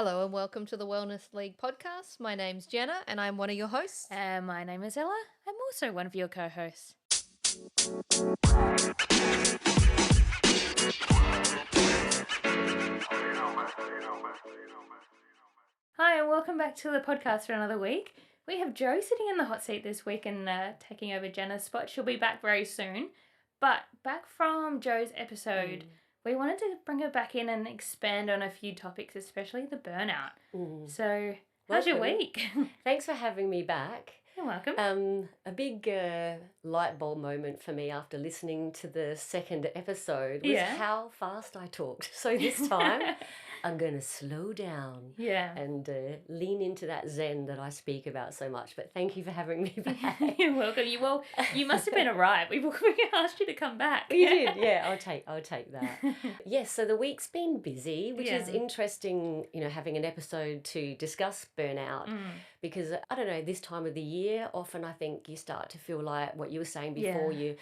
Hello and welcome to the Wellness League podcast. My name's Jenna and I'm one of your hosts. And my name is Ella. I'm also one of your co-hosts. Hi, and welcome back to the podcast for another week. We have Jo sitting in the hot seat this week and taking over Jenna's spot. She'll be back very soon. But back from Jo's episode, we wanted to bring her back in and expand on a few topics, especially the burnout. So, how's your week? Thanks for having me back. You're welcome. A big light bulb moment for me after listening to the second episode was how fast I talked. So this time I'm going to slow down and lean into that zen that I speak about so much. But thank you for having me back. You're welcome. You must have been alright. We asked you to come back. You did, yeah. I'll take that. Yes, so the week's been busy, which is interesting, having an episode to discuss burnout. Because, I don't know, this time of the year, often I think you start to feel like what you were saying before, you're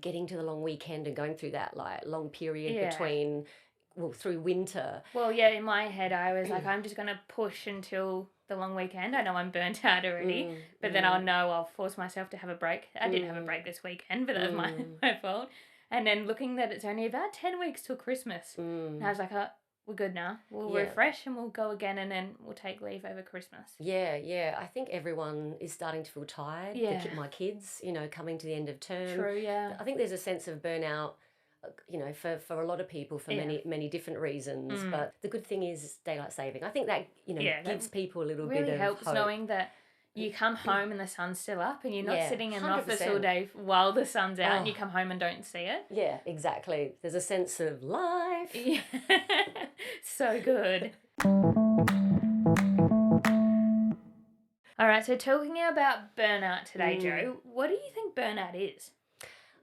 getting to the long weekend and going through that long period between, through winter. Well, yeah, in my head I was like, I'm just going to push until the long weekend. I know I'm burnt out already, but then I'll force myself to have a break. I did have a break this weekend, but that was my fault. And then looking that it's only about 10 weeks till Christmas, and I was like, we're good now. We'll refresh and we'll go again, and then we'll take leave over Christmas. Yeah. I think everyone is starting to feel tired. Yeah. My kids, coming to the end of term. True, yeah. I think there's a sense of burnout, for a lot of people for many different reasons. But the good thing is daylight saving. I think that, gives people a little bit of really helps hope. knowing that you come home and the sun's still up and you're not sitting in an office all day while the sun's out and you come home and don't see it. Yeah, exactly. There's a sense of life. Yeah. So good. All right, so talking about burnout today, Jo, what do you think burnout is?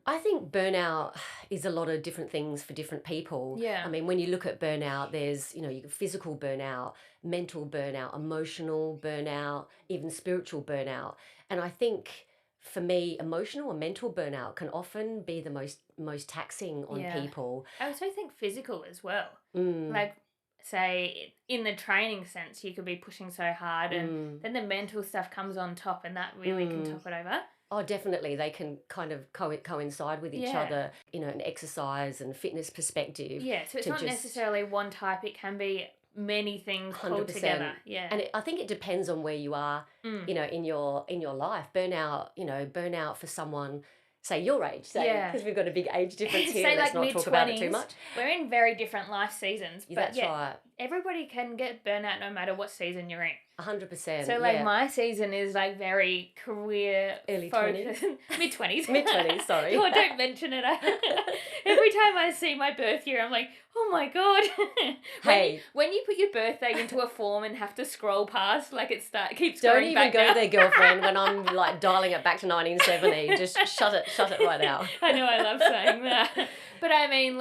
I think burnout is a lot of different things for different people. Yeah. I mean, when you look at burnout, there's, physical burnout, mental burnout, emotional burnout, even spiritual burnout. And I think for me, emotional and mental burnout can often be the most taxing on people. I also think physical as well. Like, say, in the training sense, you could be pushing so hard and then the mental stuff comes on top and that really can top it over. Oh, definitely. They can kind of coincide with each other, an exercise and fitness perspective. Yeah, so it's not necessarily one type. It can be many things 100%. pulled together. Yeah. And I think it depends on where you are, in your life. Burnout for someone, say your age, because we've got a big age difference here. Say Let's like not talk about it too much. We're in very different life seasons. But That's right. Everybody can get burnout no matter what season you're in. 100%. So my season is very career early focused. 20s. Mid-20s. Mid-20s, sorry. Oh, don't mention it. Every time I see my birth year, I'm like, oh my God. When you put your birthday into a form and have to scroll past, it keeps going back. Don't even go there, girlfriend, when I'm dialing it back to 1970. Just shut it right now. I know, I love saying that. But I mean,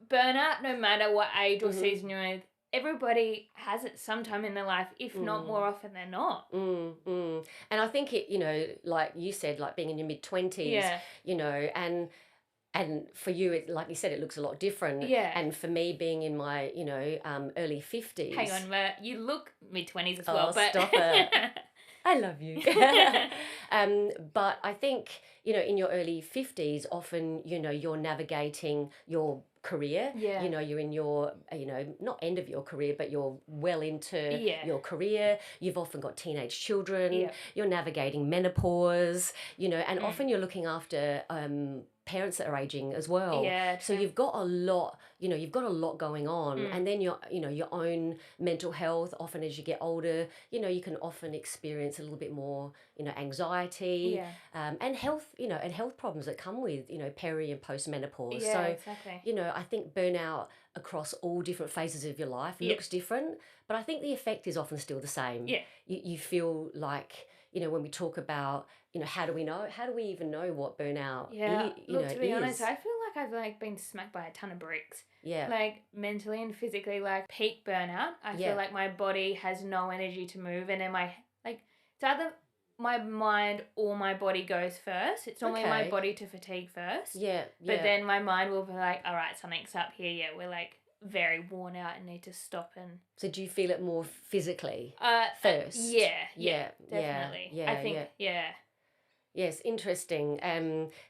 burnout, no matter what age or season you're in, everybody has it sometime in their life, if not more often than not. And I think it, like you said, being in your mid-20s, and for you, it, like you said, it looks a lot different. Yeah. And for me, being in my, early 50s. Hang on, you look mid-20s as well. But Stop it. I love you. But I think, in your early 50s, often, you're navigating your career. Yeah. You're in your, not end of your career, but you're well into your career. You've often got teenage children. Yeah. You're navigating menopause, and often you're looking after parents that are aging as well. Yeah, so you've got a lot, going on. And then your own mental health, often as you get older, you can often experience a little bit more, anxiety, and health, and health problems that come with, peri and post menopause. Yeah, so, exactly. I think burnout across all different phases of your life looks different, but I think the effect is often still the same. Yeah. You feel like, when we talk about, how do we even know what burnout Look, to be honest, is? I feel like I've been smacked by a ton of bricks. Yeah. Mentally and physically, peak burnout. I feel like my body has no energy to move, and then it's either my mind or my body goes first. It's normally my body to fatigue first. Yeah. But then my mind will be like, all right, something's up here. Yeah, we're very worn out and need to stop and So do you feel it more physically first? Yeah, definitely. Yeah, I think yeah. Yes, interesting.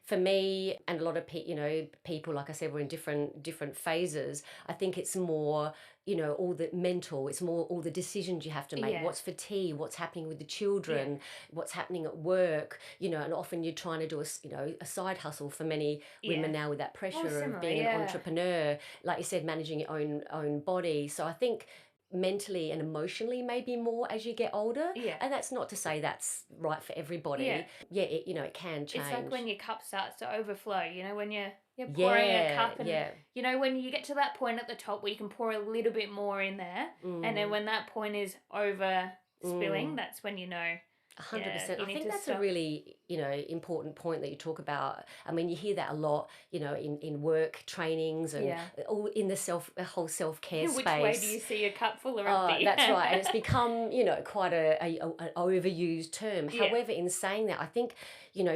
For me and a lot of people, like I said, we're in different phases. I think it's more, all the mental. It's more all the decisions you have to make. Yeah. What's for tea? What's happening with the children? What's happening at work? And often you're trying to do a side hustle for many women now with that pressure similar, of being an entrepreneur. Like you said, managing your own body. So I think mentally and emotionally maybe more as you get older, and that's not to say that's right for everybody. It can change. It's like when your cup starts to overflow, when you're pouring a cup, and when you get to that point at the top where you can pour a little bit more in there, and then when that point is over spilling, that's when 100%. I think that's a really, important point that you talk about. I mean, you hear that a lot, in work trainings and all in the whole self-care space. Which way do you see a cup full or empty? That's right. And it's become, quite an overused term. However, in saying that, I think,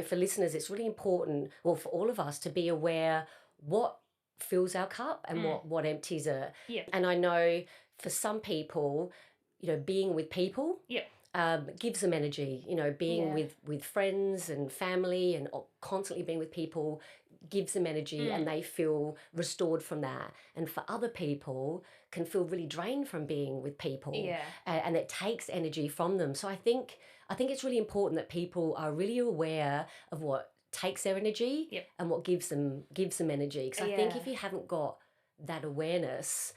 for listeners, it's really important, well, for all of us to be aware what fills our cup and what empties it. And I know for some people, being with people gives them energy. Being with friends and family and constantly being with people gives them energy and they feel restored from that. And for other people can feel really drained from being with people and it takes energy from them. So I think it's really important that people are really aware of what takes their energy and what gives them energy. Because I think if you haven't got that awareness,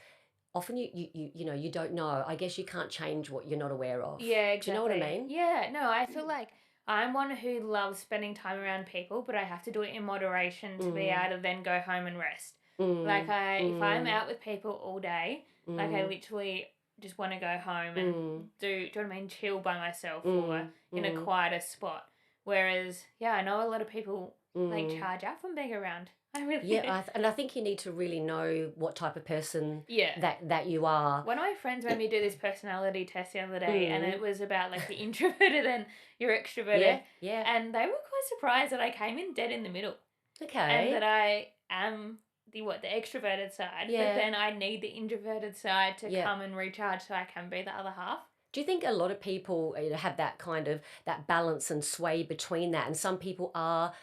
often you don't know. I guess you can't change what you're not aware of. Yeah, exactly. Do you know what I mean? Yeah, no, I feel like I'm one who loves spending time around people, but I have to do it in moderation to be able to then go home and rest. Like if I'm out with people all day, like I literally just want to go home and do you know what I mean? Chill by myself or in a quieter spot. Whereas, I know a lot of people like charge up from being around. And I think you need to really know what type of person that you are. One of my friends made me do this personality test the other day, and it was about like the introverted and your extroverted. And they were quite surprised that I came in dead in the middle. Okay. And that I am the extroverted side, but then I need the introverted side to come and recharge so I can be the other half. Do you think a lot of people have that kind of that balance and sway between that, and some people are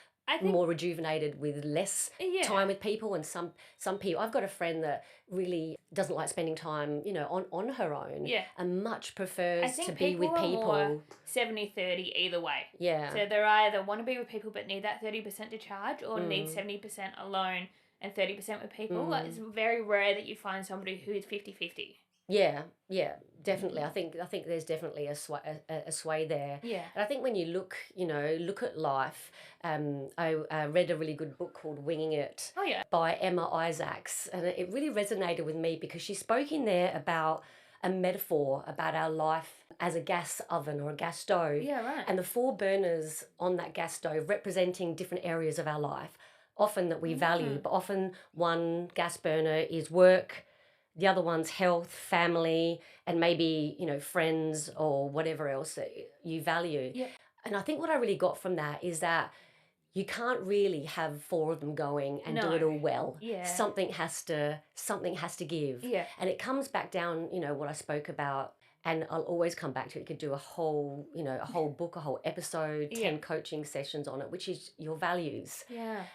more rejuvenated with less time with people, and some people, I've got a friend that really doesn't like spending time on her own and much prefers to be with people. Are more 70-30 either way. So they're either want to be with people but need that 30% to charge, or need 70% alone and 30% with people. It's very rare that you find somebody who is 50-50. Yeah, definitely. I think there's definitely a sway there. And I think when you look at life, I read a really good book called Winging It by Emma Isaacs, and it really resonated with me because she spoke in there about a metaphor about our life as a gas oven or a gas stove. And the 4 burners on that gas stove representing different areas of our life, often that we value, but often one gas burner is work, the other one's health, family, and maybe, friends or whatever else that you value. And I think what I really got from that is that you can't really have 4 of them going and do it all well. Something has to give. And it comes back down, what I spoke about, and I'll always come back to it. You could do a whole book, a whole episode, 10 coaching sessions on it, which is your values.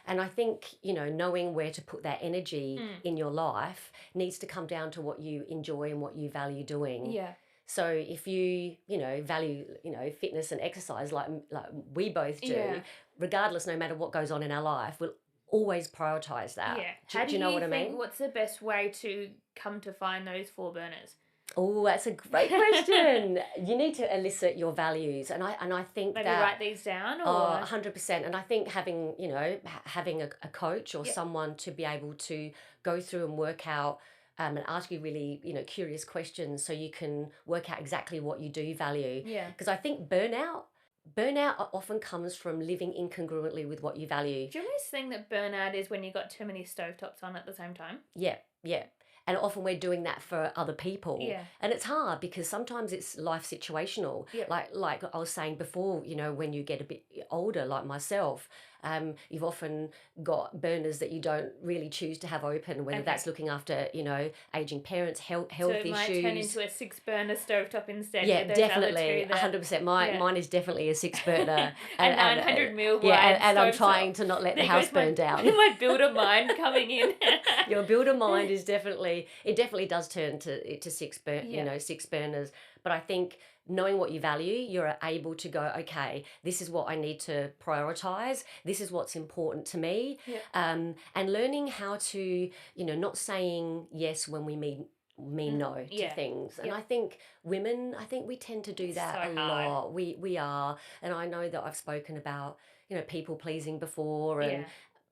And I think, knowing where to put that energy in your life needs to come down to what you enjoy and what you value doing. So if you, value, fitness and exercise like we both do, regardless, no matter what goes on in our life, we'll always prioritize that. How do you know what I mean? What's the best way to come to find those 4 burners? Oh, that's a great question. You need to elicit your values, and I think maybe that write these down, or 100%. And I think having a coach or someone to be able to go through and work out and ask you really curious questions, so you can work out exactly what you do value. Because I think burnout often comes from living incongruently with what you value. Do you always think that burnout is when you got too many stovetops on at the same time? Yeah. And often we're doing that for other people. And it's hard because sometimes it's life situational. Like I was saying before, when you get a bit older, like myself, You've often got burners that you don't really choose to have open, whether that's looking after, aging parents, health So issues. it might turn into a 6-burner stovetop instead. Yeah, with those definitely, other 100%. Mine is definitely a 6-burner. A 900 mil yeah, wide and I'm stovetop. trying to not let the house burn down. My builder mind coming in. Your builder mind is definitely does turn to 6 burners. But I think knowing what you value, you're able to go, okay, this is what I need to prioritize. This is what's important to me. Yeah. And learning how to, not saying yes when we mean no to things. And I think women, we tend to do that so a lot. We are. And I know that I've spoken about, people pleasing before, and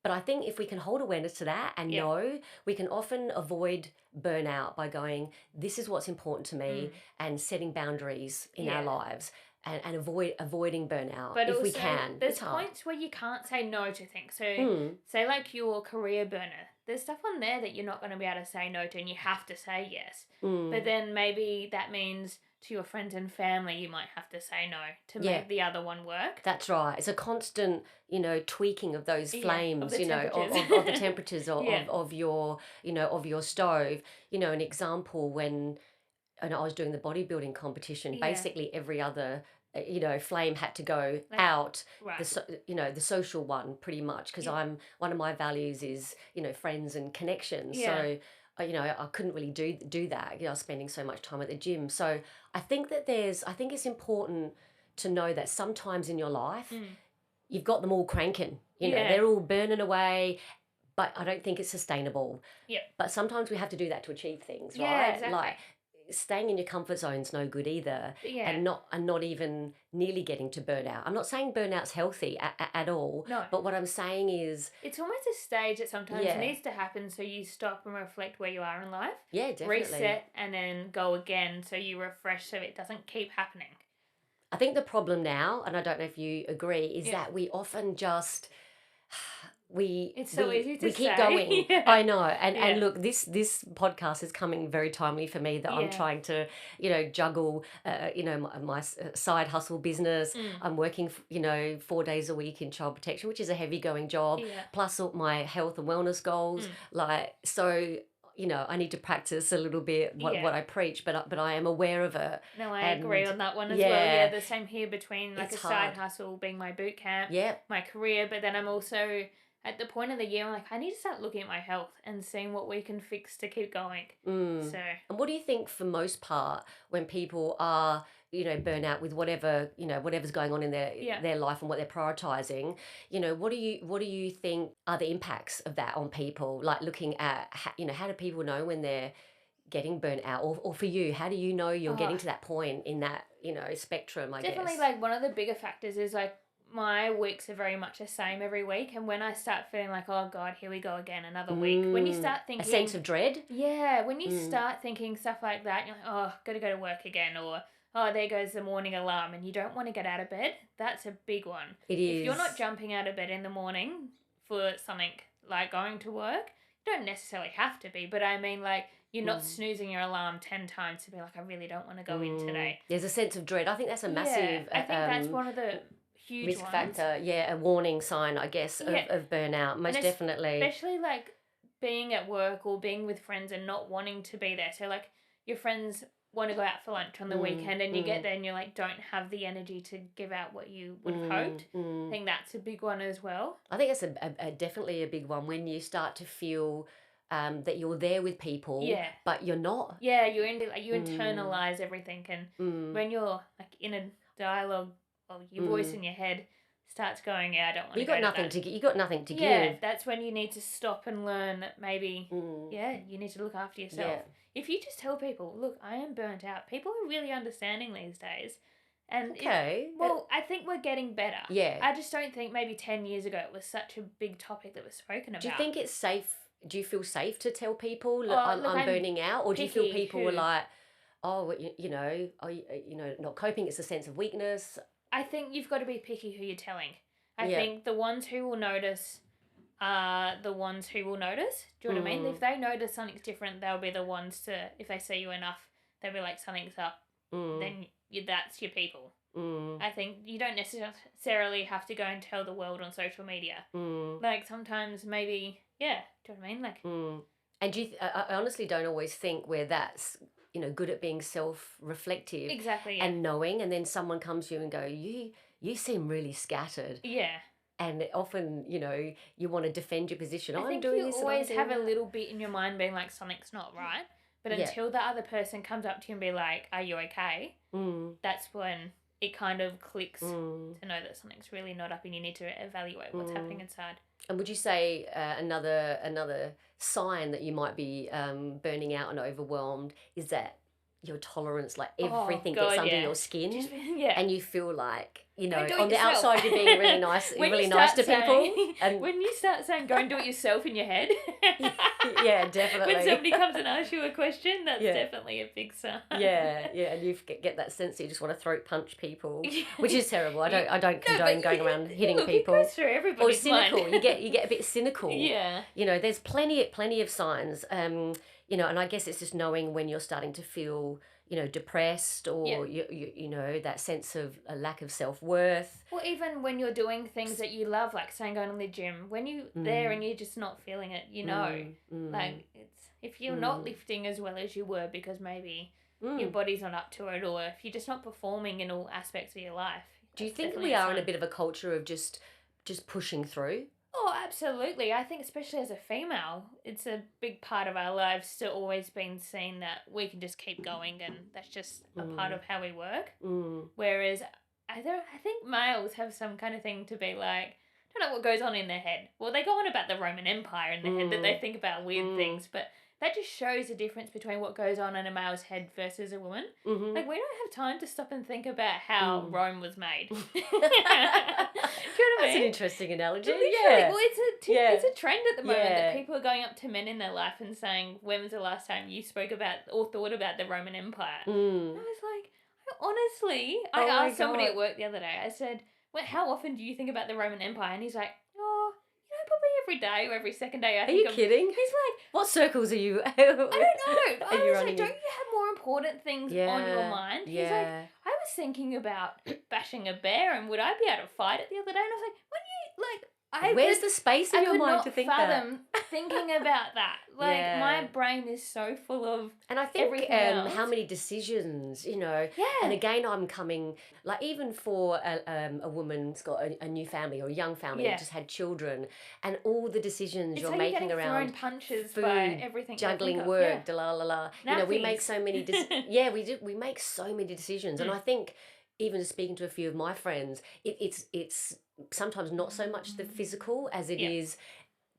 but I think if we can hold awareness to that and know, we can often avoid burnout by going, this is what's important to me, and setting boundaries in our lives, and avoiding burnout. But if also, we can. There's points where you can't say no to things. So say like your career burner, there's stuff on there that you're not going to be able to say no to, and you have to say yes. But then maybe that means to your friends and family, you might have to say no to make the other one work. That's right. It's a constant, tweaking of those flames, of the of the temperatures of your, of your stove. An example when I was doing the bodybuilding competition, basically every other flame had to go out. Right. The social one pretty much, because one of my values is friends and connections. So I couldn't really do that. I was spending so much time at the gym. So I think it's important to know that sometimes in your life you've got them all cranking. They're all burning away, but I don't think it's sustainable. Yeah. But sometimes we have to do that to achieve things, Yeah, right? exactly. Like staying in your comfort zone's no good either. Yeah. And not even nearly getting to burnout. I'm not saying burnout's healthy at all. No. But what I'm saying is it's almost a stage that sometimes needs to happen, so you stop and reflect where you are in life. Yeah, definitely. Reset and then go again, so you refresh, so it doesn't keep happening. I think the problem now, and I don't know if you agree, is that we often just it's so easy to keep say. going. I know. And look, this podcast is coming very timely for me, that I'm trying to, juggle, my side hustle business. I'm working, 4 days a week in child protection, which is a heavy going job, plus all my health and wellness goals. So, I need to practice a little bit what I preach, but I am aware of it. No, I agree on that one as well. Yeah, the same here between like it's a side hustle being my boot camp, my career, but then I'm also at the point of the year, I'm like, I need to start looking at my health and seeing what we can fix to keep going. So. And what do you think, for most part, when people are, burn out with whatever's going on in their life and what they're prioritizing, what do you think are the impacts of that on people? Like looking at, how do people know when they're getting burnt out, or for you, how do you know you're getting to that point in that, spectrum, I guess? Definitely, like one of the bigger factors is like, my weeks are very much the same every week, and when I start feeling like, oh God, here we go again, another week, when you start thinking... a sense of dread? Yeah, when you start thinking stuff like that, you're like, oh, gotta go to work again, or, oh, there goes the morning alarm, and you don't want to get out of bed, that's a big one. It is. If you're not jumping out of bed in the morning for something like going to work, you don't necessarily have to be, but I mean, like, you're not snoozing your alarm 10 times to be like, I really don't want to go in today. There's a sense of dread. I think that's a massive... I think that's one of the... huge risk ones. Factor, a warning sign, I guess, of burnout, most definitely. Especially like being at work or being with friends and not wanting to be there. So like your friends want to go out for lunch on the weekend, and you get there and you're like, don't have the energy to give out what you would have hoped. I think that's a big one as well. I think that's a definitely a big one, when you start to feel that you're there with people, but you're not. Yeah, you internalize everything, and when you're like in a dialogue, or your voice in your head starts going, I don't want to go to that. You got nothing to give. Yeah, that's when you need to stop and learn that maybe, you need to look after yourself. Yeah. If you just tell people, look, I am burnt out, people are really understanding these days. And I think we're getting better. Yeah. I just don't think maybe 10 years ago it was such a big topic that was spoken about. Do you think it's safe? Do you feel safe to tell people, I'm burning out? Or do you feel people were like, oh, not coping, it's a sense of weakness? I think you've got to be picky who you're telling. I think the ones who will notice are the ones who will notice. Do you know what I mean? If they notice something's different, they'll be the ones to, if they see you enough, they'll be like, something's up. then that's your people. Mm. I think you don't necessarily have to go and tell the world on social media. Mm. Like sometimes maybe, yeah, do you know what I mean? Like, And I honestly don't always think we're that's, good at being self-reflective exactly, yeah. and knowing, and then someone comes to you and go, you seem really scattered. Yeah. And often, you want to defend your position. I I'm think doing you this and I'm always doing have a that. little bit in your mind being like, something's not right. But Yeah. until the other person comes up to you and be like, are you okay? That's when it kind of clicks to know that something's really not up and you need to evaluate what's happening inside. And would you say another sign that you might be burning out and overwhelmed is that your tolerance, like everything gets under your skin, and you feel like on the yourself. outside you're being really nice, really nice to people, and when you start saying go and do it yourself in your head, yeah, definitely. When somebody comes and asks you a question, that's definitely a big sign. Yeah, and you get that sense that you just want to throat punch people, which is terrible. I don't condone going around hitting people. It goes through everybody's or cynical. mind. You get a bit cynical. Yeah. There's plenty of signs. And I guess it's just knowing when you're starting to feel depressed or that sense of a lack of self-worth. Or even when you're doing things that you love, like saying going to the gym, when you're there and you're just not feeling it, like it's if you're not lifting as well as you were because maybe your body's not up to it, or if you're just not performing in all aspects of your life. Do you think we are in a bit of a culture of just pushing through? Oh, absolutely. I think especially as a female, it's a big part of our lives to always been seen that we can just keep going and that's just a part of how we work. Whereas I think males have some kind of thing to be like, I don't know what goes on in their head. Well, they go on about the Roman Empire in their head, that they think about weird things, but that just shows the difference between what goes on in a male's head versus a woman. Like, we don't have time to stop and think about how Rome was made. Do you know what I mean? That's an interesting analogy. Yeah. Well, it's a trend at the moment that people are going up to men in their life and saying, when was the last time you spoke about or thought about the Roman Empire? And I was like, honestly, I asked somebody at work the other day, I said, well, how often do you think about the Roman Empire? And he's like, probably every day or every second day. Are you kidding? He's like, what circles are you? I don't know. I was like, don't you have more important things on your mind? He's like, I was thinking about bashing a bear and would I be able to fight it the other day? And I was like, where's the space in your mind to think that? I could not fathom thinking about that. Like, my brain is so full of and I think how many decisions, Yeah. And again, I'm coming, like, even for a woman who's got a new family or a young family who just had children, and all the decisions you're making around punches food, by everything, juggling work, we make so many we make so many decisions. And I think even speaking to a few of my friends, it's sometimes not so much the physical as it is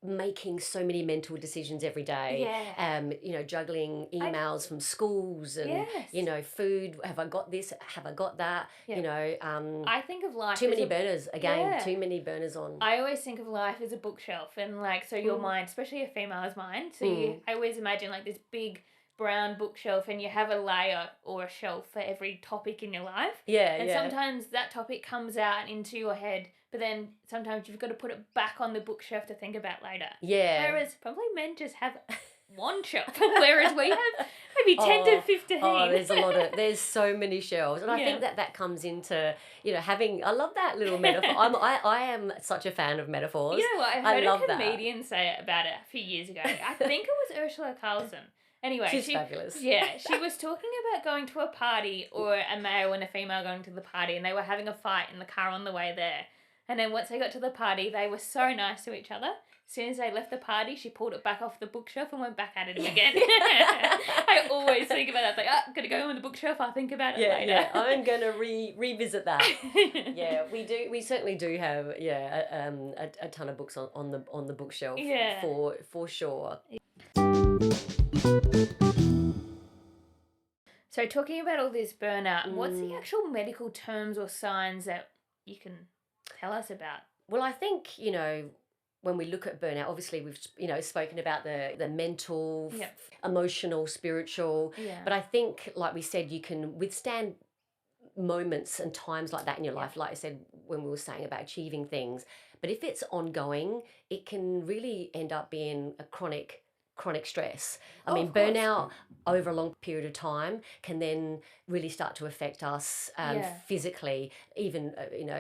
making so many mental decisions every day. Juggling emails from schools and food. Have I got this? Have I got that? I think of life too many burners again. Too many burners on. I always think of life as a bookshelf, and like, so your mind, especially a female's mind. So I always imagine like this big brown bookshelf, and you have a layer or a shelf for every topic in your life. And sometimes that topic comes out into your head, but then sometimes you've got to put it back on the bookshelf to think about later. Whereas probably men just have one shelf, whereas we have maybe 10 to 15. There's so many shelves. And I think that comes into, having, I love that little metaphor. I am such a fan of metaphors. I heard a comedian say it about it a few years ago. I think it was Ursula Carlson. Anyway, she's fabulous. She was talking about going to a party, or a male and a female going to the party, and they were having a fight in the car on the way there. And then once they got to the party, they were so nice to each other. As soon as they left the party, she pulled it back off the bookshelf and went back at him again. I always think about that. It's like, going to go on the bookshelf, I'll think about it later. I'm going to revisit that. We do. We certainly do have, a ton of books on the bookshelf for sure. So talking about all this burnout, what's the actual medical terms or signs that you can tell us about? Well, I think, when we look at burnout, obviously we've, spoken about the mental, emotional, spiritual. But I think, like we said, you can withstand moments and times like that in your life, like I said, when we were saying about achieving things. But if it's ongoing, it can really end up being a chronic chronic stress. I Oh, mean, of course. burnout over a long period of time can then really start to affect us Yeah. physically, even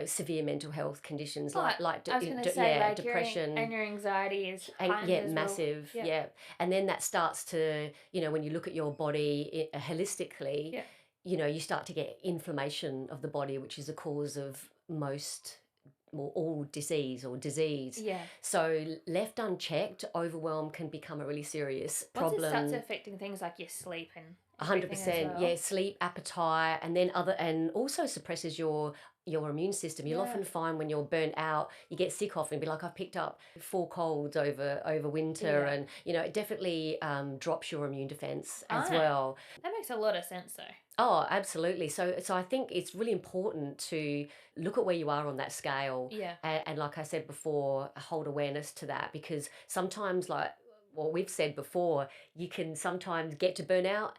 severe mental health conditions Oh, like I was going to say, like, depression. and your anxiety is And heightened yeah, as well. massive, Yeah. yeah. And then that starts to, when you look at your body holistically, Yeah. you start to get inflammation of the body, which is a cause of most or all disease. Yeah. So left unchecked, overwhelm can become a really serious Once it starts problem. affecting things like your sleep and 100%, everything as well. yeah, sleep, appetite, and also suppresses your immune system. You'll Yeah. often find when you're burnt out, you get sick often. Be like, I've picked up 4 colds over winter, Yeah. and it definitely drops your immune defense as Ah. well. That makes a lot of sense, though. Oh, absolutely. So I think it's really important to look at where you are on that scale, Yeah. and like I said before, hold awareness to that, because sometimes, like what we've said before, you can sometimes get to burnout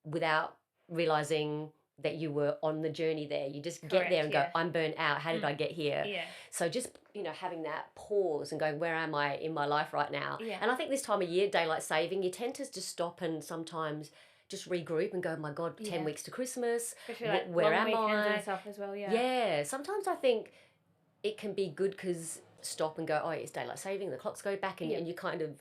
without realizing that you were on the journey there. You just get there and Correct, go, I'm burnt out. How did I get here? Yeah. So just, having that pause and going, where am I in my life right now? Yeah. And I think this time of year, daylight saving, you tend to just stop and sometimes just regroup and go, oh my God, 10 Yeah. weeks to Christmas. Especially like Where long am weekends I? and stuff as well, yeah. Yeah. Sometimes I think it can be good because stop and go, oh, it's daylight saving, the clocks go back, and, Yeah. and you kind of,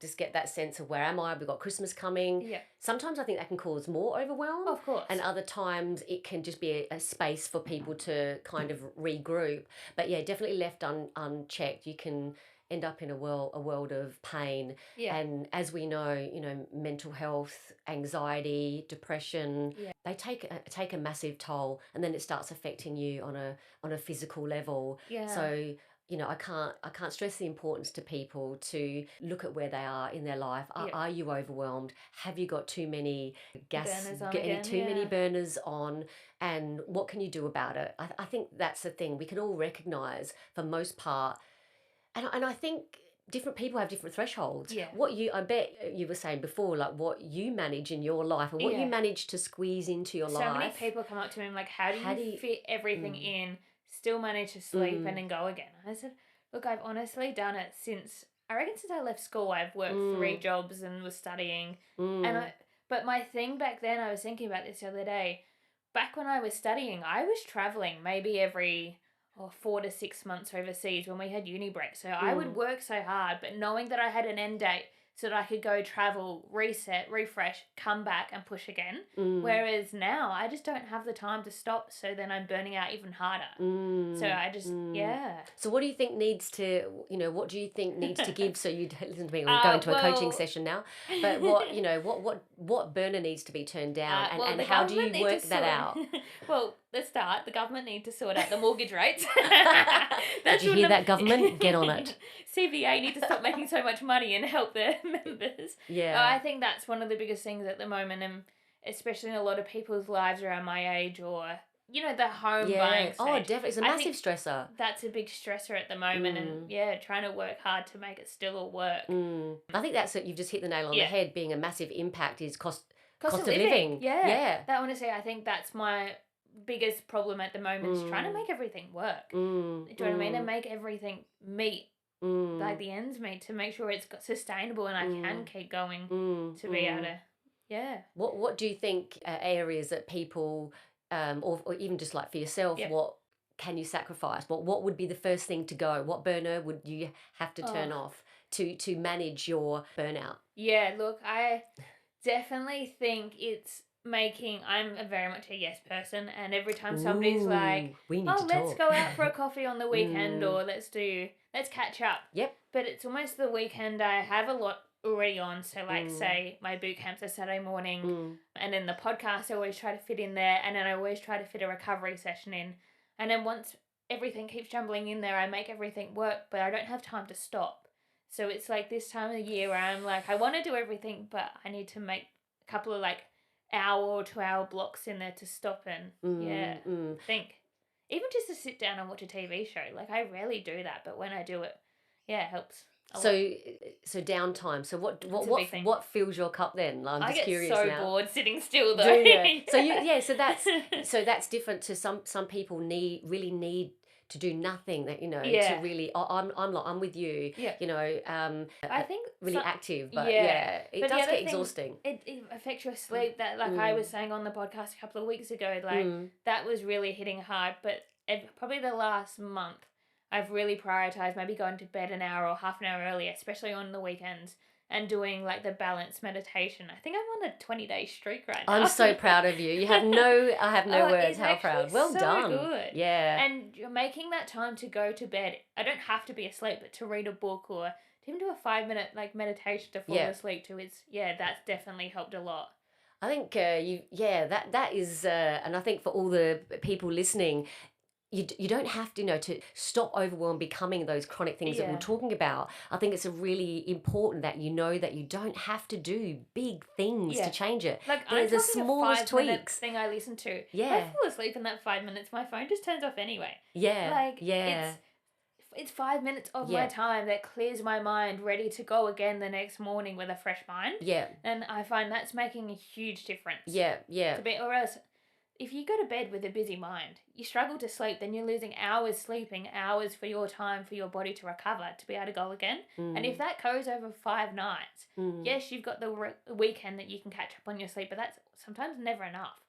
just get that sense of where am I? We've got Christmas coming. Yeah. Sometimes I think that can cause more overwhelm. Of course. And other times it can just be a space for people to kind of regroup. But yeah, definitely left unchecked, you can end up in a world of pain. Yeah. And as we know, mental health, anxiety, depression, Yeah. they take a massive toll, and then it starts affecting you on a physical level. Yeah. So I can't stress the importance to people to look at where they are in their life. Are you overwhelmed? Have you got too many many burners on? And what can you do about it? I think that's the thing. We can all recognize, for most part, and I think different people have different thresholds. Yeah. I bet you were saying before, like what you manage in your life and what you manage to squeeze into your life. So many people come up to me and like, how do you fit everything in, still manage to sleep and then go again? And I said, look, I've honestly done it since I left school. I've worked 3 jobs and was studying. But my thing back then, I was thinking about this the other day, back when I was studying, I was traveling maybe every 4 to 6 months overseas when we had uni break. So I would work so hard, but knowing that I had an end date so that I could go travel, reset, refresh, come back and push again. Whereas now I just don't have the time to stop, so then I'm burning out even harder. So I just, So what do you think needs to, what do you think needs to give? So you listen to me, we're going to a coaching session now, but what burner needs to be turned down, and how do you work that out? Well, let's start. The government need to sort out the mortgage rates. Did you hear that, government? Get on it. CBA need to stop making so much money and help their members. Yeah. I think that's one of the biggest things at the moment, and especially in a lot of people's lives around my age, or the home buying stage. Oh, definitely. It's a massive stressor. That's a big stressor at the moment, and trying to work hard to make it still all work. I think that's it. You've just hit the nail on the head. Being a massive impact is cost of living. living. Yeah. That, honestly, I think that's my biggest problem at the moment, is trying to make everything work. Do you know what I mean? And make everything meet. Like the ends meet, to make sure it's sustainable and I can keep going to be able to, What do you think areas that people, or even just like for yourself, what can you sacrifice? What would be the first thing to go? What burner would you have to turn off to manage your burnout? Yeah, look, I definitely think it's I'm very much a yes person, and every time somebody's like, let's go out for a coffee on the weekend, or let's catch up. Yep. But it's almost the weekend I have a lot already on, so like say my boot camp's a Saturday morning, and then the podcast I always try to fit in there, and then I always try to fit a recovery session in, and then once everything keeps jumbling in there, I make everything work, but I don't have time to stop. So it's like this time of the year where I'm like, I want to do everything, but I need to make a couple of like hour or 2 hour blocks in there to stop and think. Even just to sit down and watch a TV show. Like, I rarely do that, but when I do it, it helps. So downtime. So what fills your cup then? I'm just curious now. I get so bored sitting still though. Do you? So that's different to some people really need to do nothing, that, to Yeah. really, I'm with you, Yeah. I think really active, but yeah. it But the does other get thing, exhausting. it affects your sleep. That, like I was saying on the podcast a couple of weeks ago, like that was really hitting hard. But probably the last month, I've really prioritized maybe going to bed an hour or half an hour earlier, especially on the weekends, and doing like the balanced meditation. I think I'm on a 20-day streak right now. I'm so proud of you. I have no words. It's How proud. actually Well so done. good. Yeah. And you're making that time to go to bed. I don't have to be asleep, but to read a book or to even do a 5-minute like meditation to fall asleep to, that's definitely helped a lot. I think that is, and I think for all the people listening, you don't have to, to stop overwhelm becoming those chronic things that we're talking about. I think it's a really important that that you don't have to do big things to change it. Like, there's I'm the talking smallest a 5-minute tweaks. thing I listen to. Yeah. If I fall asleep in that 5 minutes, my phone just turns off anyway. Yeah. Like, yeah. it's 5 minutes of my time that clears my mind, ready to go again the next morning with a fresh mind. Yeah. And I find that's making a huge difference. Yeah. Yeah. Or else, if you go to bed with a busy mind, you struggle to sleep, then you're losing hours sleeping, hours for your time, for your body to recover, to be able to go again. And if that goes over 5 nights, yes, you've got the weekend that you can catch up on your sleep, but that's sometimes never enough.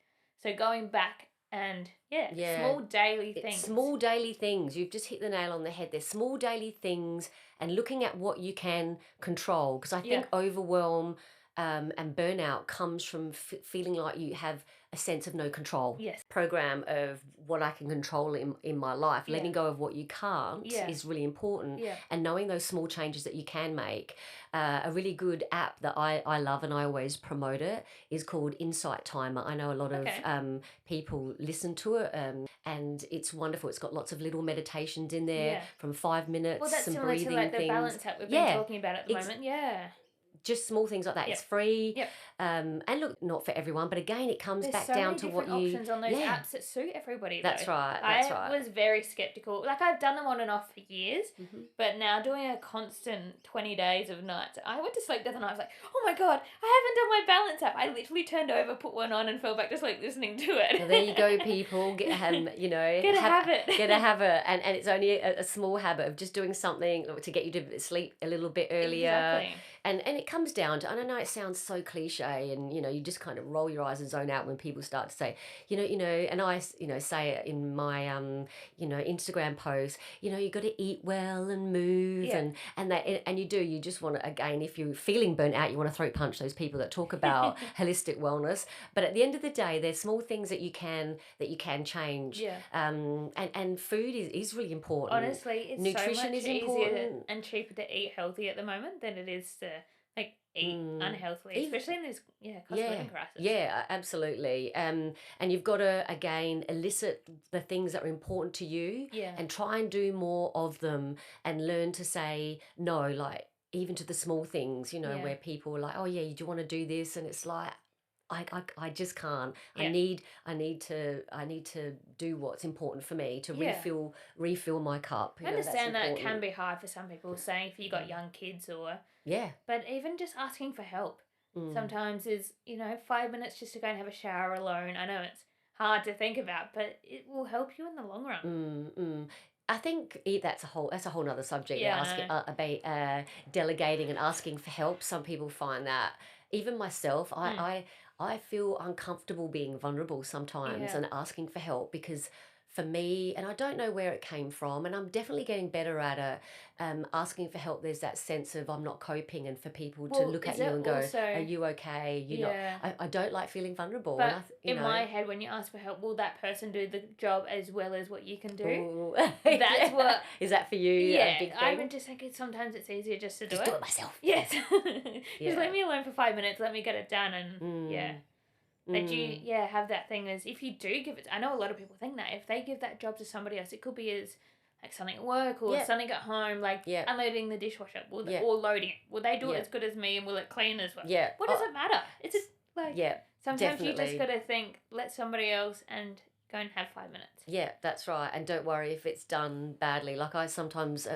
So going back and, small daily things. Small daily things. You've just hit the nail on the head. There's small daily things, and looking at what you can control. Because I think overwhelm and burnout comes from feeling like you have a sense of no control. Yes. Program of what I can control in my life. Letting go of what you can't is really important. Yeah. And knowing those small changes that you can make. A really good app that I love and I always promote it is called Insight Timer. I know a lot of people listen to it, and it's wonderful. It's got lots of little meditations in there from 5 minutes, well, that's some similar breathing to like the things. balance app we've been talking about at the moment. Yeah. Just small things like that. It's free. Yep. And look, not for everyone, but again, it comes There's back so down many to what different you. options on those apps that suit everybody. That's though. right. I was very skeptical. Like, I've done them on and off for years, but now doing a constant 20 days of nights, I went to sleep the other night. I was like, oh my god, I haven't done my balance app. I literally turned over, put one on, and fell back to sleep listening to it. Well, there you go, people. Get a habit. Get a habit, and it's only a small habit of just doing something to get you to sleep a little bit earlier. Exactly. And it comes down to, I don't know, it sounds so cliche, and you just kind of roll your eyes and zone out when people start to say, and I say it in my Instagram posts, you got to eat well and move, and you just want to, again, if you're feeling burnt out, you want to throat punch those people that talk about holistic wellness. But at the end of the day, there's small things that you can change. Yeah. And food is really important. Honestly, it's nutrition so much is easier important. and cheaper to eat healthy at the moment than it is to eat unhealthily, especially in this cost of living crisis. Yeah, absolutely. And you've got to, again, elicit the things that are important to you, and try and do more of them, and learn to say no, like even to the small things, where people are like, oh yeah, do you want to do this? And it's like, I just can't. I need to do what's important for me to refill my cup. I understand that it can be hard for some people, saying if you got young kids or but even just asking for help sometimes is 5 minutes just to go and have a shower alone. I know it's hard to think about, but it will help you in the long run. I think that's a whole nother subject. Yeah, asking about delegating and asking for help. Some people find that. Even myself, I feel uncomfortable being vulnerable sometimes and asking for help, because for me, and I don't know where it came from, and I'm definitely getting better at it, asking for help, there's that sense of I'm not coping, and for people to look at you and go, are you okay? I don't like feeling vulnerable. But in my head, when you ask for help, will that person do the job as well as what you can do? Ooh. That's what... Is that for you? Yeah, a big thing? I would just think sometimes it's easier just to do it myself. Yes. Just leave me alone for 5 minutes, let me get it done, and that you have that thing as if you do give it. I know a lot of people think that if they give that job to somebody else, it could be as like something at work or something at home, like unloading the dishwasher or loading it. Will they do it as good as me, and will it clean as well? Yeah. What does it matter? It's just like sometimes definitely. you just got to think, let somebody else and go and have 5 minutes. Yeah, that's right. And don't worry if it's done badly. Like I sometimes,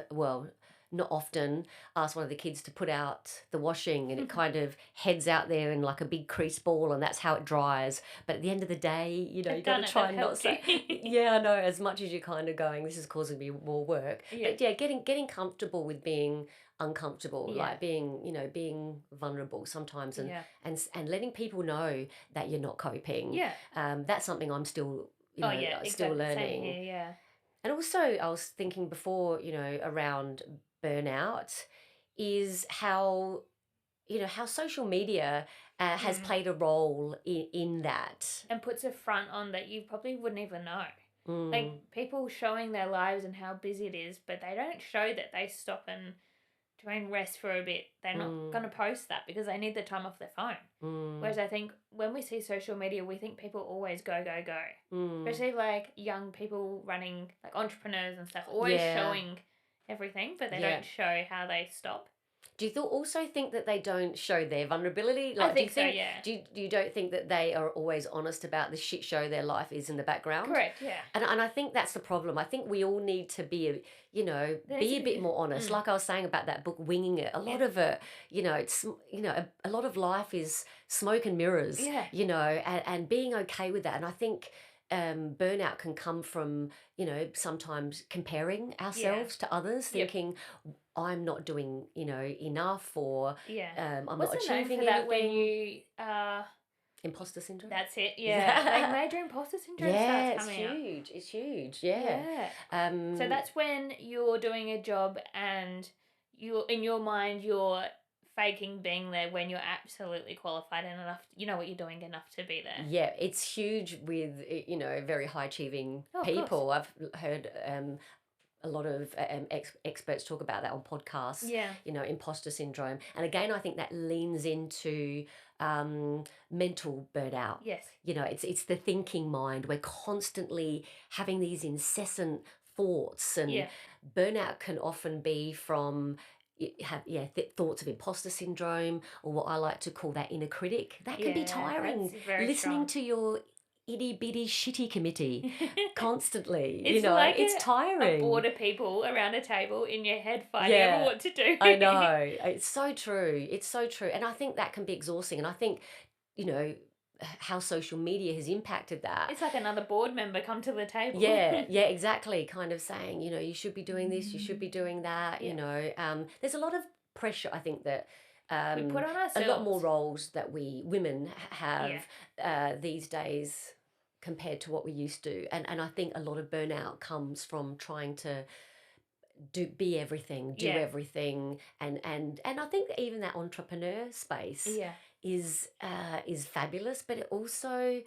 not often, ask one of the kids to put out the washing, and it kind of heads out there in like a big crease ball, and that's how it dries. But at the end of the day, you know, I've you got done to it, try that and not helped say, you. yeah, I know, as much as you're kind of going, this is causing me more work. Yeah. But yeah, getting comfortable with being uncomfortable, Yeah. like being, you know, being vulnerable sometimes, and Yeah. and letting people know that you're not coping. Yeah. That's something I'm still, you Oh know, yeah, still exactly. Same learning. here, yeah. And also, I was thinking before, you know, around burnout, is how, you know, how social media has Mm. played a role in that. And puts a front on that you probably wouldn't even know. Mm. Like people showing their lives and how busy it is, but they don't show that they stop and try and rest for a bit. They're not going to post that because they need the time off their phone. Whereas I think when we see social media, we think people always go, go, go. Especially like young people running, like entrepreneurs and stuff, always showing everything, but they don't show how they stop. Do you also think that they don't show their vulnerability? I Like, think do you think, so, yeah. Do you don't think that they are always honest about the shit show their life is in the background? Correct, yeah. And I think that's the problem. I think we all need to be, you know, There's be a bit more honest. Like I was saying about that book, Winging It. A lot of it, you know, it's, you know, a lot of life is smoke and mirrors. Yeah. You know, and being okay with that. And I think burnout can come from, you know, sometimes comparing ourselves to others, thinking I'm not doing, you know, enough, or I'm What's not the name achieving for that anything. when you Imposter syndrome. That's it. Yeah, like major imposter syndrome starts coming up. Huge. It's huge. Yeah. So that's when you're doing a job and you're in your mind you're faking being there when you're absolutely qualified and enough. You know what you're doing enough to be there. Yeah, it's huge with, you know, very high achieving of people. I've heard a lot of experts talk about that on podcasts. Yeah. You know, imposter syndrome, and again, I think that leans into mental burnout. Yes. You know, it's the thinking mind. We're constantly having these incessant thoughts, and burnout can often be from thoughts of imposter syndrome, or what I like to call that inner critic. That can be tiring. That's very Listening strong. to your itty bitty shitty committee constantly. It's you know, like it's tiring. A board of people around a table in your head fighting over what to do. I know. It's so true. It's so true. And I think that can be exhausting. And I think, you know, how social media has impacted that. It's like another board member come to the table. Yeah, exactly. Kind of saying, you know, you should be doing this, you should be doing that, you know. There's a lot of pressure, I think, that we put on ourselves. a lot more roles that we women have these days compared to what we used to. And I think a lot of burnout comes from trying to be everything, do everything, and I think even that entrepreneur space is fabulous, but it also,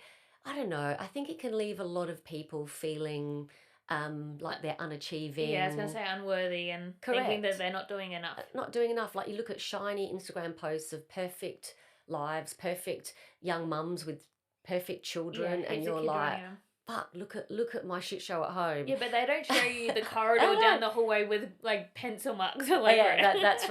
I don't know, I think it can leave a lot of people feeling like they're unachieving. Yeah, I was going to say unworthy and thinking that they're not doing enough. Not doing enough. Like you look at shiny Instagram posts of perfect lives, perfect young mums with perfect children, and you're like, fuck, look at my shit show at home. Yeah, but they don't show you the corridor down the hallway with like pencil marks all over it. That's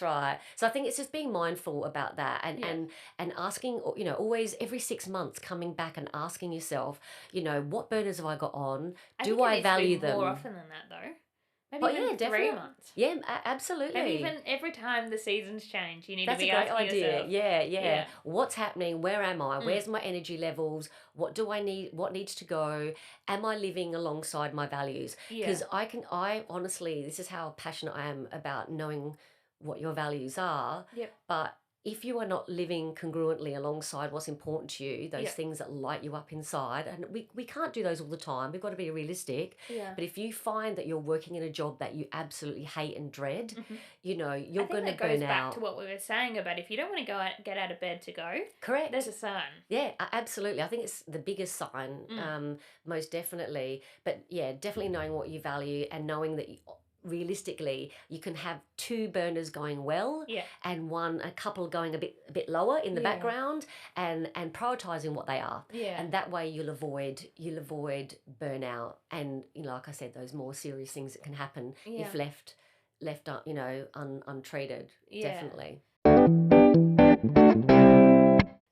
right. So I think it's just being mindful about that, and asking, you know, always every 6 months coming back and asking yourself, you know, what burners have I got on? Do I value them? More often than that though. Maybe even definitely. 3 months. Yeah, absolutely. And even every time the seasons change, you need That's to be a great asking idea. yourself. Yeah. What's happening? Where am I? Where's my energy levels? What do I need? What needs to go? Am I living alongside my values? Because I honestly, this is how passionate I am about knowing what your values are. Yep. But if you are not living congruently alongside what's important to you, those things that light you up inside, and we can't do those all the time, we've got to be realistic. Yeah. But if you find that you're working in a job that you absolutely hate and dread, you know, you're going to burn out. I think that goes back to what we were saying about if you don't want to get out of bed to go. Correct. There's a sign. Yeah, absolutely. I think it's the biggest sign, most definitely. But yeah, definitely knowing what you value and knowing that realistically you can have 2 burners going well and a couple going a bit lower in the background, and prioritizing what they are, and that way you'll avoid burnout, and you know, like I said, those more serious things that can happen if left you know, untreated. Definitely.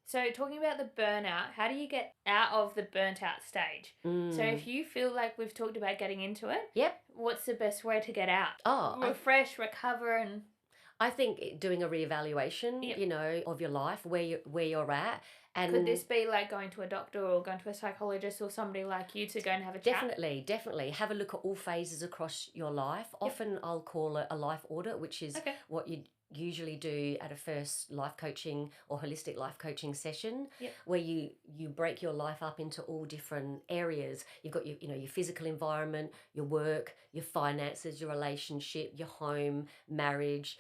So talking about the burnout, how do you get out of the burnt out stage? So if you feel like we've talked about getting into it, Yep. what's the best way to get out? Oh, Refresh, recover, and I think doing a reevaluation, Yep. you know, of your life, where you're at, and could this be like going to a doctor or going to a psychologist or somebody like you to go and have a chat? definitely have a look at all phases across your life. Often I'll call it a life audit, which is what you usually do at a first life coaching or holistic life coaching session, where you break your life up into all different areas. You've got your physical environment, your work, your finances, your relationship, your home, marriage,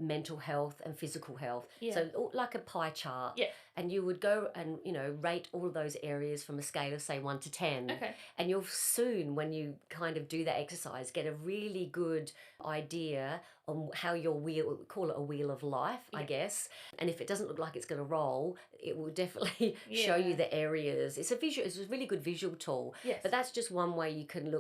mental health and physical health. So like a pie chart. And you would go and rate all of those areas from a scale of say 1 to 10. And you'll soon, when you kind of do that exercise, get a really good idea on how your wheel, call it a wheel of life, I guess. And if it doesn't look like it's going to roll, it will definitely show you the areas. It's a really good visual tool. But that's just one way you can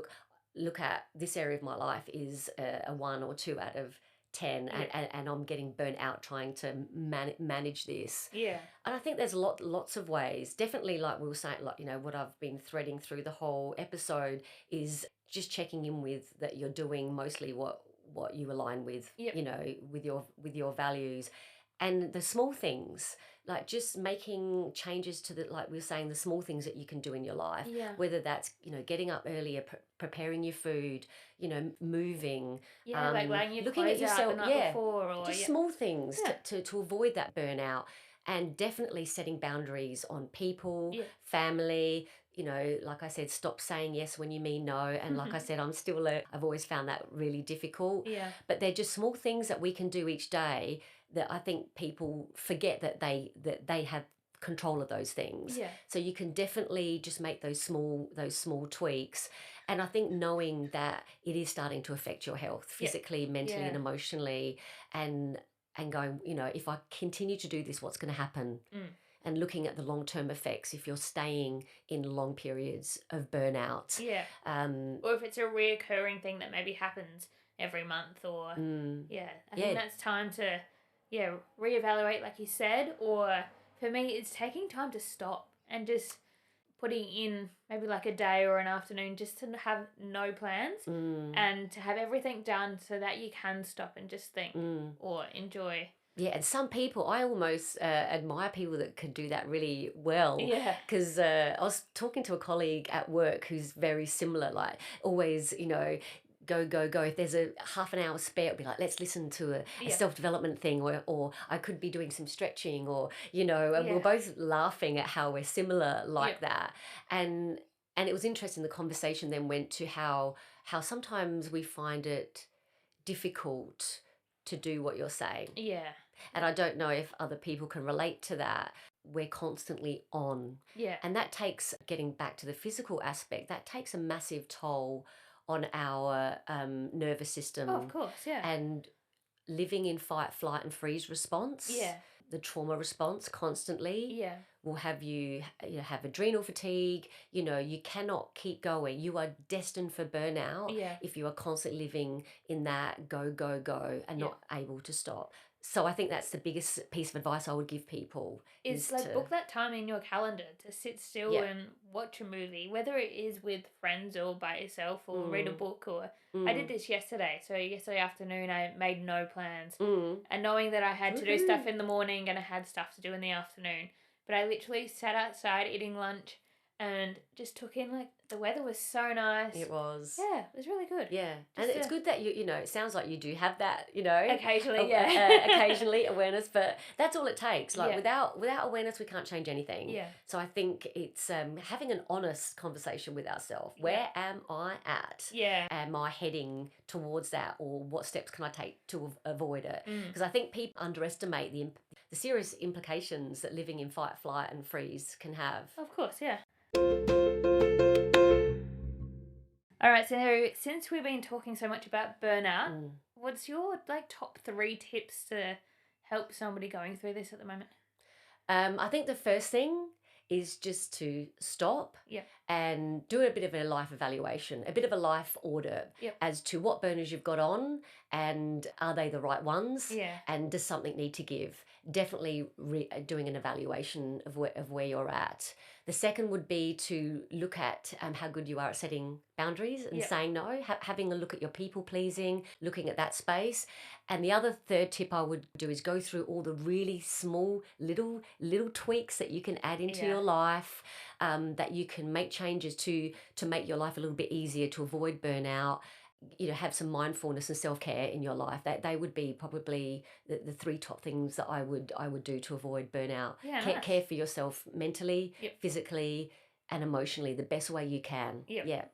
look at this area of my life is a 1 or 2 out of 10 and I'm getting burnt out trying to manage this. And I think there's lots of ways. Definitely, like we were saying, like, what I've been threading through the whole episode is just checking in with that you're doing mostly what you align with, with your values. And the small things, like just making changes to like we were saying, the small things that you can do in your life, whether that's, getting up earlier, preparing your food, moving, like laying your looking clothes at yourself, out the night before, or just small things to avoid that burnout. And definitely setting boundaries on people, family, like I said, stop saying yes when you mean no. And like I said, I've always found that really difficult. But they're just small things that we can do each day that I think people forget that they have control of those things. So you can definitely just make those small tweaks. And I think knowing that it is starting to affect your health physically, mentally and emotionally, and going, if I continue to do this, what's going to happen? And looking at the long-term effects if you're staying in long periods of burnout. Or if it's a reoccurring thing that maybe happens every month, or I think that's time to reevaluate, like you said. Or for me, it's taking time to stop and just putting in maybe like a day or an afternoon just to have no plans and to have everything done so that you can stop and just think or enjoy. Yeah, and some people, I almost admire people that can do that really well. Because I was talking to a colleague at work who's very similar, like always, go. If there's a half an hour spare, it'll be like, let's listen to a self-development thing, or I could be doing some stretching, or, and we're both laughing at how we're similar like that. And it was interesting, the conversation then went to how sometimes we find it difficult to do what you're saying. And I don't know if other people can relate to that. We're constantly on. And that takes, getting back to the physical aspect, that takes a massive toll on our nervous system. Oh, of course, And living in fight, flight and freeze response. The trauma response constantly will have you have adrenal fatigue. You cannot keep going. You are destined for burnout if you are constantly living in that go and not able to stop. So I think that's the biggest piece of advice I would give people. Is like book that time in your calendar to sit still and watch a movie, whether it is with friends or by yourself, or read a book. Or I did this yesterday. So yesterday afternoon I made no plans. And knowing that I had to do stuff in the morning and I had stuff to do in the afternoon. But I literally sat outside eating lunch and just took in, like, the weather was so nice. It was. Yeah, it was really good. Yeah. And it's good that it sounds like you do have that, occasionally, occasionally awareness, but that's all it takes. Like without awareness, we can't change anything. So I think it's having an honest conversation with ourselves. Where am I at? Am I heading towards that, or what steps can I take to avoid it? Because I think people underestimate the serious implications that living in fight, flight and freeze can have. Of course, yeah. All right, so since we've been talking so much about burnout, what's your top 3 tips to help somebody going through this at the moment? I think the first thing is just to stop and do a bit of a life evaluation, a bit of a life audit as to what burners you've got on, and are they the right ones, and does something need to give? definitely doing an evaluation of where you're at. The second would be to look at how good you are at setting boundaries and saying no, having a look at your people pleasing, looking at that space. And the other third tip I would do is go through all the really small little tweaks that you can add into your life, that you can make changes to make your life a little bit easier, to avoid burnout. Have some mindfulness and self-care in your life. That they would be probably the three top things that I would do to avoid burnout. Nice. Care for yourself mentally, physically, and emotionally the best way you can. Yeah,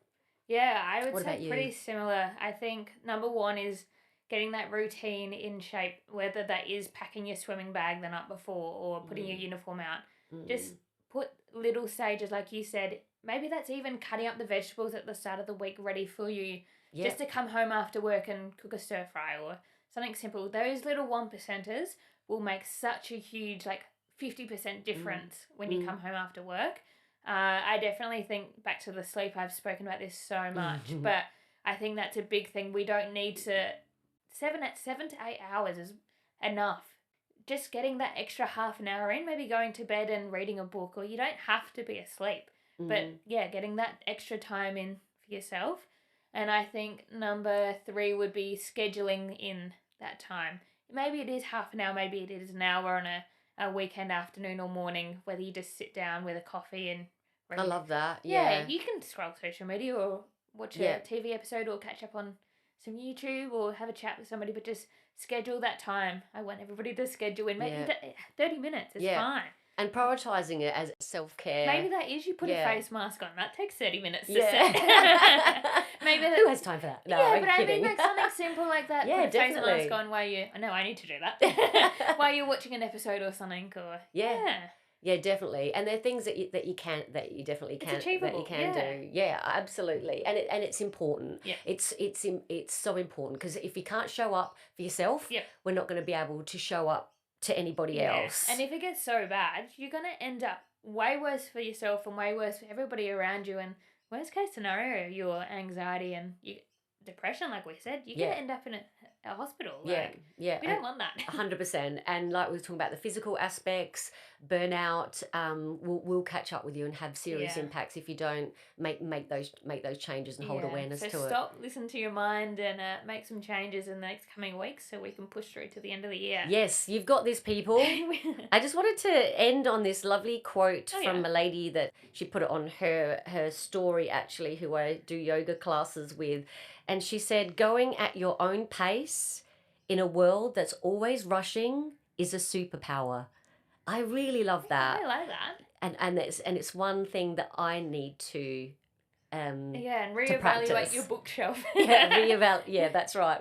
I would say pretty similar. I think number one is getting that routine in shape, whether that is packing your swimming bag the night before or putting your uniform out. Just put little stages, like you said. Maybe that's even cutting up the vegetables at the start of the week ready for you. Just to come home after work and cook a stir fry or something simple. Those little 1%ers will make such a huge, 50% difference when you come home after work. I definitely think back to the sleep. I've spoken about this so much, but I think that's a big thing. We don't need to 7 to 8 hours is enough. Just getting that extra half an hour in, maybe going to bed and reading a book, or you don't have to be asleep. But getting that extra time in for yourself. And I think number 3 would be scheduling in that time. Maybe it is half an hour, maybe it is an hour on a weekend afternoon or morning, whether you just sit down with a coffee and read. I love that. Yeah, you can scroll social media or watch a TV episode or catch up on some YouTube or have a chat with somebody, but just schedule that time. I want everybody to schedule in maybe 30 minutes. It's fine. And prioritising it as self-care. Maybe that is you put a face mask on. That takes 30 minutes to set. Maybe who has time for that? No, I'm kidding. I mean, something simple like that. Yeah, put a face mask on while you... I know, I need to do that. While you're watching an episode or something. Or Yeah, definitely. And there are things that you definitely can do. Yeah, absolutely. And it's important. Yeah. It's so important, because if you can't show up for yourself, we're not going to be able to show up to anybody else. And if it gets so bad, you're going to end up way worse for yourself and way worse for everybody around you. And worst case scenario, your anxiety and your depression, like we said, you're going to end up in a hospital. We don't want that. 100%. And like we were talking about the physical aspects, burnout will catch up with you and have serious impacts if you don't make those changes and hold awareness to it. So stop, listen to your mind, and make some changes in the next coming weeks so we can push through to the end of the year. Yes, you've got this, people. I just wanted to end on this lovely quote from a lady that she put it on her story, actually, who I do yoga classes with. And she said, going at your own pace in a world that's always rushing is a superpower. I really love that. I like that. And it's one thing that I need to and reevaluate your bookshelf. Yeah, that's right.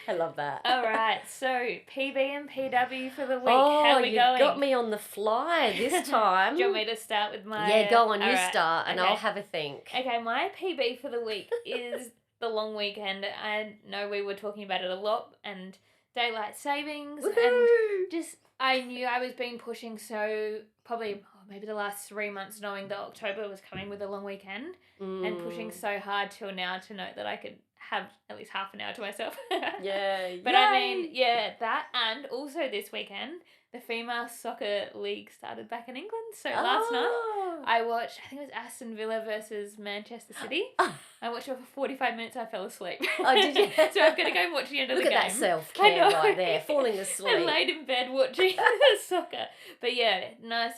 I love that. All right, so PB and PW for the week. How are we going? You got me on the fly this time. Do you want me to start with my... Yeah, go on, you start, and I'll have a think. Okay, my PB for the week is the long weekend. I know we were talking about it a lot, and daylight savings. Woohoo! And just, I knew I was been pushing so probably maybe the last 3 months, knowing that October was coming with a long weekend, and pushing so hard till now to know that I could have at least half an hour to myself. Yeah. But I mean, that, and also this weekend, the female soccer league started back in England. So last night I watched, I think it was Aston Villa versus Manchester City. I watched it for 45 minutes. I fell asleep. Oh, did you? So I'm going to go and watch the end of the game. Look at that self-care right there, falling asleep. I laid in bed watching soccer. But nice.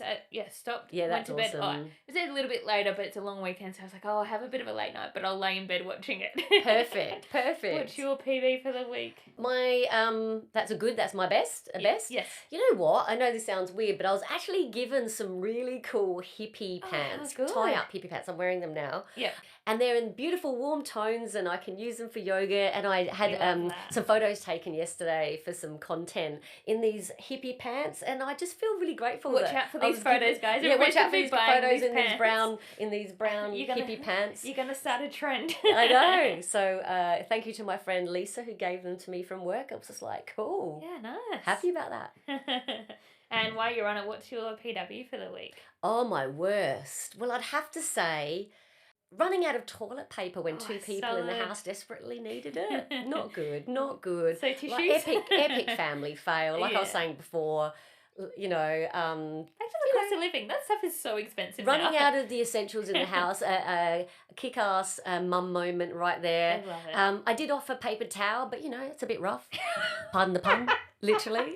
Stopped. Yeah, went that's to bed. awesome. It was a little bit later, but it's a long weekend. So I was like, I'll have a bit of a late night, but I'll lay in bed watching it. Perfect. What's your PB for the week? My, that's my best. Best? Yes. You know what? I know this sounds weird, but I was actually given some really cool hippie pants. Good. Tie-up hippie pants. I'm wearing them now. Yeah. And they're in beautiful warm tones, and I can use them for yoga. And I had some photos taken yesterday for some content in these hippie pants, and I just feel really grateful. Watch out for these photos, guys. Yeah, watch out for these photos in pants. these brown hippie pants. You're gonna start a trend. I know. So thank you to my friend Lisa, who gave them to me from work. I was just like, cool. Yeah, nice. Happy about that. And while you're on it, what's your PW for the week? Oh, my worst. Well, I'd have to say running out of toilet paper when two people in the solid. house desperately needed it. Not good, not good. So tissues? Like epic family fail. Like I was Yeah. saying before, you know, Back to the cost of living. That stuff is so expensive running now. out of the essentials in the house, a kick-ass mum moment right there. I love it. I did offer paper towel, but, you know, it's a bit rough. Pardon the pun, literally.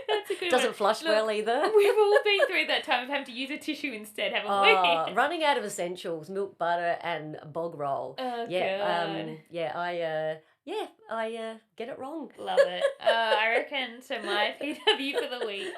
That's a good Doesn't one. flush Look, well either. We've all been through that time of having to use a tissue instead, haven't we? Running out of essentials, milk, butter, and bog roll. Oh, Yeah, God. I get it wrong. Love it. I reckon, so my PW for the week,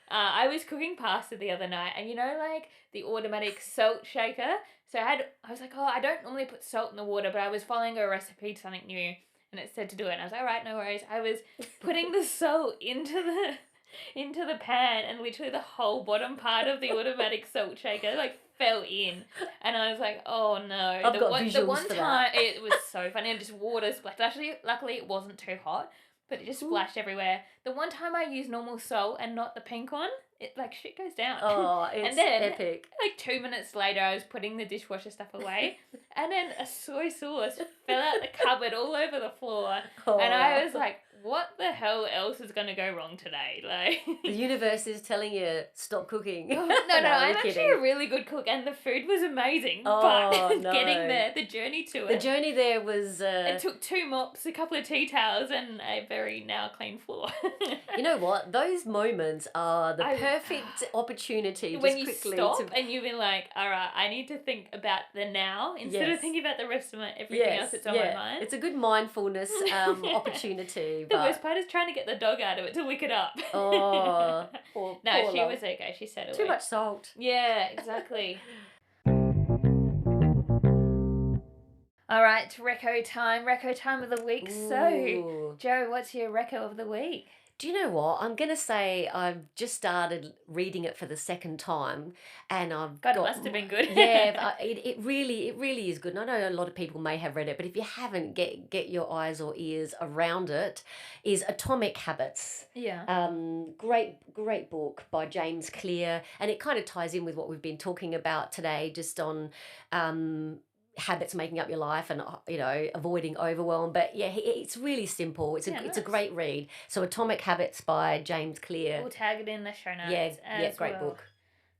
I was cooking pasta the other night, and you know, like, the automatic salt shaker? So I was like, I don't normally put salt in the water, but I was following a recipe to something new, and it said to do it, and I was like, all right, no worries. I was putting the salt into the pan, and literally the whole bottom part of the automatic salt shaker, like, fell in, and I was like, oh no. I've got visuals the one for time, that. it was so funny, and just water splashed. Actually, luckily it wasn't too hot, but it just splashed everywhere. The one time I used normal salt and not the pink one, it, like, shit goes down. Oh, it's And then, epic. like, 2 minutes later, I was putting the dishwasher stuff away, and then a soy sauce fell out the cupboard all over the floor, and I was like, what the hell else is going to go wrong today? Like, The universe is telling you, stop cooking. no, we're I'm actually kidding. a really good cook, and the food was amazing, Oh, but no. getting there, the journey to The it. journey there was... It took 2 mops, a couple of tea towels, and a very now clean floor. You know what? Those moments are the I- perfect opportunity just when you quickly stop to... and you've been like, all right, I need to think about the now instead of Yes. thinking about the rest of everything else that's on my mind. It's a good mindfulness opportunity. The But worst part is trying to get the dog out of it to lick it up. oh, poor She love. was okay. She said Too much salt. Yeah, exactly. All right, Reco time of the week. So, Ooh. Joe, what's your Reco of the week? Do you know what? I'm going to say I've just started reading it for the second time, and I've God, it got... must have been good. Yeah, but it really is good. And I know a lot of people may have read it, but if you haven't, get your eyes or ears around it. Is Atomic Habits. Yeah. Great book by James Clear, and it kind of ties in with what we've been talking about today, just on habits making up your life and, you know, avoiding overwhelm. But yeah, it's really simple. It's a nice. great read. So Atomic Habits by James Clear. We'll tag it in the show notes. Yeah, great well. book.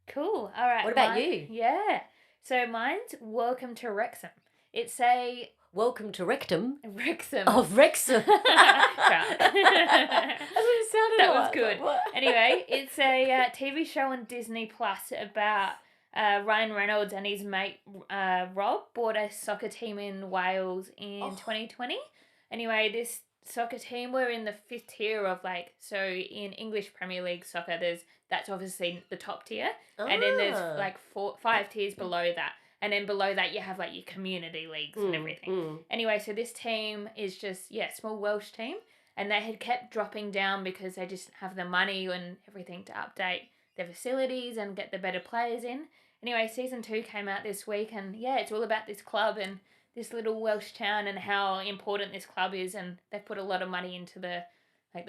Cool. All right. What about you? Yeah. So mine's Welcome to Wrexham. It's a Welcome to Rectum. Wrexham. Oh, Wrexham. Crap. That's what it sounded That was like. good. What? Anyway, it's a TV show on Disney Plus about Ryan Reynolds and his mate Rob bought a soccer team in Wales in 2020. Anyway, this soccer team were in the 5th tier of, like, so in English Premier League soccer, that's obviously the top tier, and then there's like 5 tiers below that. And then below that, you have, like, your community leagues and everything. Anyway, so this team is just, small Welsh team. And they had kept dropping down because they just have the money and everything to update their facilities and get the better players in. Anyway, season 2 came out this week. And, it's all about this club and this little Welsh town and how important this club is. And they've put a lot of money into the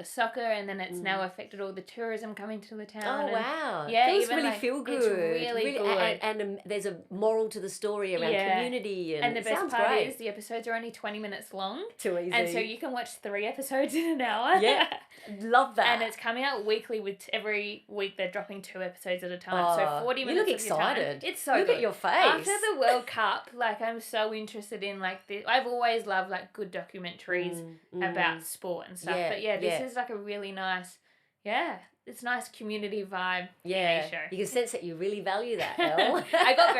soccer, and then it's now affected all the tourism coming to the town. Oh, and wow. Yeah, Feels even, really like, feel good. It's really good. And there's a moral to the story around community. And the it best sounds part great. is the episodes are only 20 minutes long. Too easy. And so you can watch 3 episodes in an hour. Yeah, love that. And it's coming out weekly. With every week they're dropping 2 episodes at a time. So 40 minutes. You look of your time. excited. It's so Look good. at your face. After the World Cup, like, I'm so interested in, like, I've always loved, like, good documentaries about sport and stuff. Yeah, but this is, like, a really nice, it's nice community vibe Yeah, TV show. you can sense that you really value that, Elle. I got very